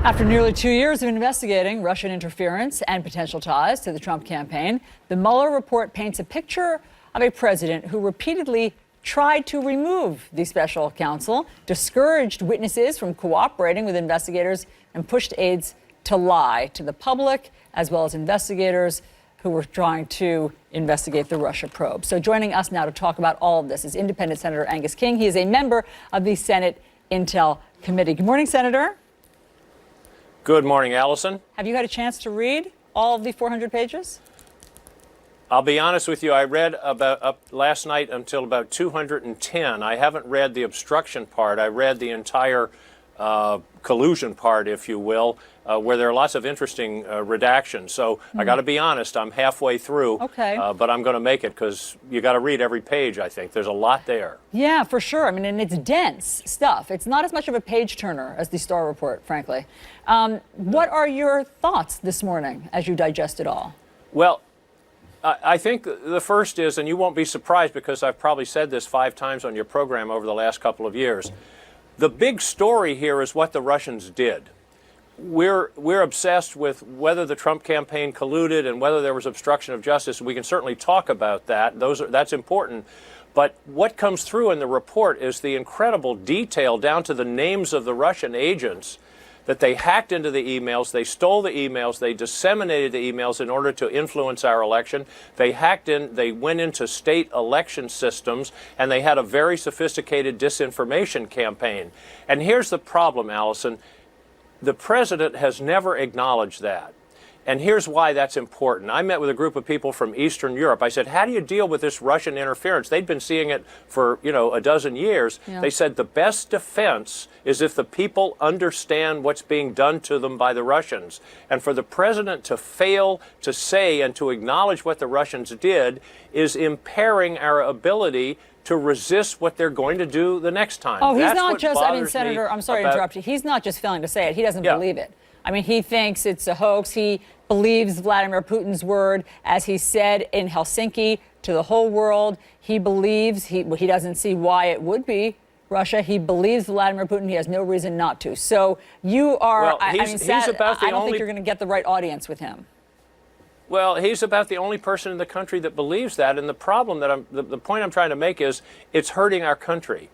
After nearly 2 years of investigating Russian interference and potential ties to the Trump campaign, the Mueller report paints a picture of a president who repeatedly tried to remove the special counsel, discouraged witnesses from cooperating with investigators, and pushed aides to lie to the public, as well as investigators who were trying to investigate the Russia probe. So joining us now to talk about all of this is Independent Senator Angus King. He is a member of the Senate Intel Committee. Good morning, Senator. Good morning, Allison. Have you had a chance to read all of the 400 pages? I'll be honest with you, I read up last night until about 210. I haven't read the obstruction part. I read the entire collusion part, if you will, where there are lots of interesting redactions. So I got to be honest, I'm halfway through, but I'm going to make it because you got to read every page, I think. There's a lot there. Yeah, for sure. I mean, and it's dense stuff. It's not as much of a page turner as the Starr report, frankly. What are your thoughts this morning as you digest it all? Well, I think the first is, and you won't be surprised because I've probably said this 5 times on your program over the last couple of years, the big story here is what the Russians did. We're obsessed with whether the Trump campaign colluded and whether there was obstruction of justice. We can certainly talk about that. That's important. But what comes through in the report is the incredible detail down to the names of the Russian agents, that they hacked into the emails, they stole the emails, they disseminated the emails in order to influence our election. They went into state election systems, and they had a very sophisticated disinformation campaign. And here's the problem, Allison. The president has never acknowledged that. And here's why that's important. I met with a group of people from Eastern Europe. I said, how do you deal with this Russian interference? They'd been seeing it for, a dozen years. Yeah. They said the best defense is if the people understand what's being done to them by the Russians. And for the president to fail to say and to acknowledge what the Russians did is impairing our ability to resist what they're going to do the next time. Oh, he's not just, Senator, I'm sorry to interrupt you. He's not just failing to say it. He doesn't believe it. I mean, he thinks it's a hoax. He believes Vladimir Putin's word, as he said in Helsinki to the whole world. He believes, he doesn't see why it would be Russia. He believes Vladimir Putin. He has no reason not to. So you are, well, I don't think you're going to get the right audience with him. Well, he's about the only person in the country that believes that. And the problem the point I'm trying to make is it's hurting our country.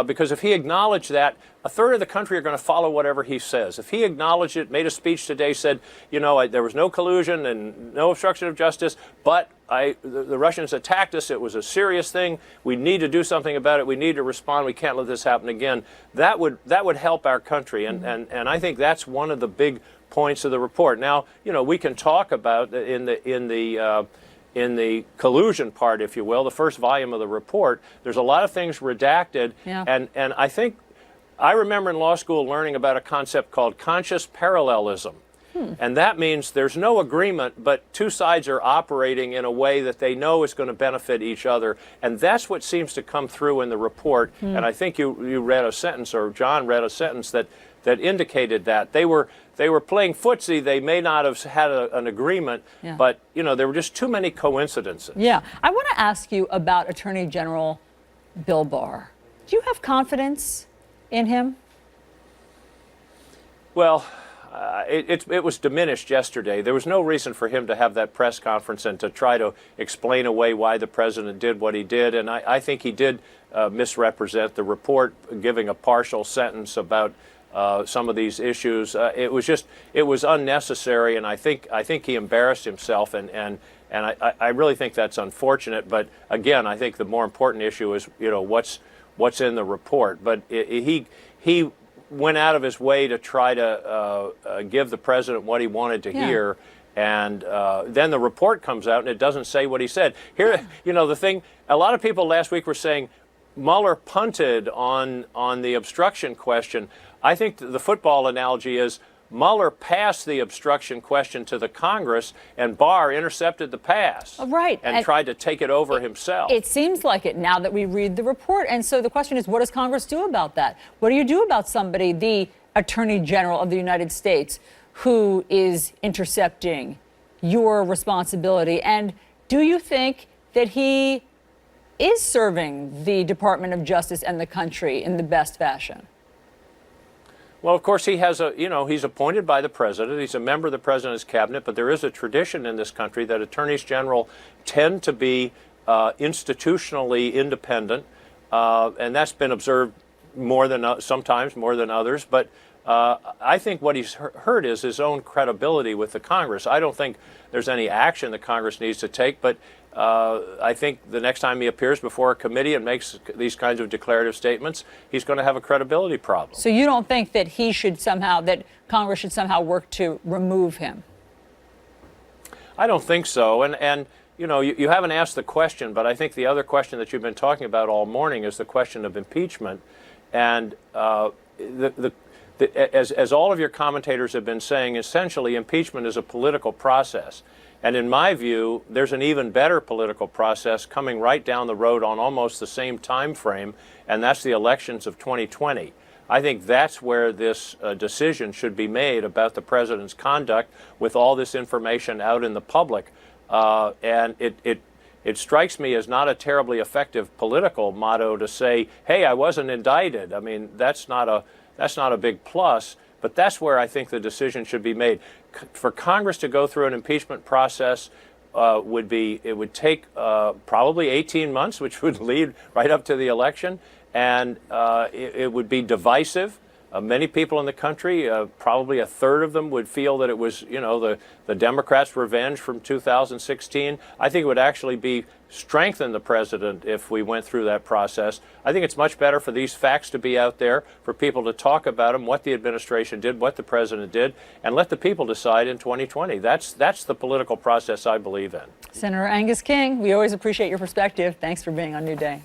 Because if he acknowledged that, a third of the country are going to follow whatever he says. If he acknowledged it, made a speech today, said, there was no collusion and no obstruction of justice, but the Russians attacked us. It was a serious thing. We need to do something about it. We need to respond. We can't let this happen again. That would help our country. And I think that's one of the big points of the report. Now, we can talk about in the collusion part, if you will, the first volume of the report, there's a lot of things redacted. Yeah. And I remember in law school learning about a concept called conscious parallelism. And that means there's no agreement, but two sides are operating in a way that they know is going to benefit each other. And that's what seems to come through in the report. And I think you read a sentence, or John read a sentence that indicated that. They were playing footsie. They may not have had an agreement, but, there were just too many coincidences. Yeah. I want to ask you about Attorney General Bill Barr. Do you have confidence in him? Well, it was diminished yesterday. There was no reason for him to have that press conference and to try to explain away why the president did what he did. And I think he did misrepresent the report, giving a partial sentence about some of these issues. It was unnecessary, and I think he embarrassed himself, and I really think that's unfortunate. But again, I think the more important issue is what's in the report. But he went out of his way to try to give the president what he wanted to hear. And then the report comes out and it doesn't say what he said. Here, the thing, a lot of people last week were saying Mueller punted on the obstruction question. I think the football analogy is Mueller passed the obstruction question to the Congress, and Barr intercepted the pass. Right. And tried to take it over himself. It seems like it now that we read the report. And so the question is, what does Congress do about that? What do you do about somebody, the Attorney General of the United States, who is intercepting your responsibility? And do you think that he is serving the Department of Justice and the country in the best fashion? Well, of course, he has he's appointed by the president. He's a member of the president's cabinet, but there is a tradition in this country that attorneys general tend to be institutionally independent, and that's been observed sometimes more than others. But I think what he's hurt is his own credibility with the Congress. I don't think there's any action the Congress needs to take, but I think the next time he appears before a committee and makes these kinds of declarative statements, he's going to have a credibility problem. So you don't think that that Congress should somehow work to remove him? I don't think so. And you haven't asked the question, but I think the other question that you've been talking about all morning is the question of impeachment. And as all of your commentators have been saying, essentially impeachment is a political process. And in my view, there's an even better political process coming right down the road on almost the same time frame, and that's the elections of 2020. I think that's where this decision should be made about the president's conduct with all this information out in the public. And it strikes me as not a terribly effective political motto to say, hey, I wasn't indicted. I mean, that's not a big plus, but that's where I think the decision should be made. For Congress to go through an impeachment process would take probably 18 months, which would lead right up to the election, and it would be divisive. Many people in the country, probably a third of them, would feel that it was, the Democrats' revenge from 2016. I think it would actually strengthen the president if we went through that process. I think it's much better for these facts to be out there, for people to talk about them, what the administration did, what the president did, and let the people decide in 2020. That's the political process I believe in. Senator Angus King, we always appreciate your perspective. Thanks for being on New Day.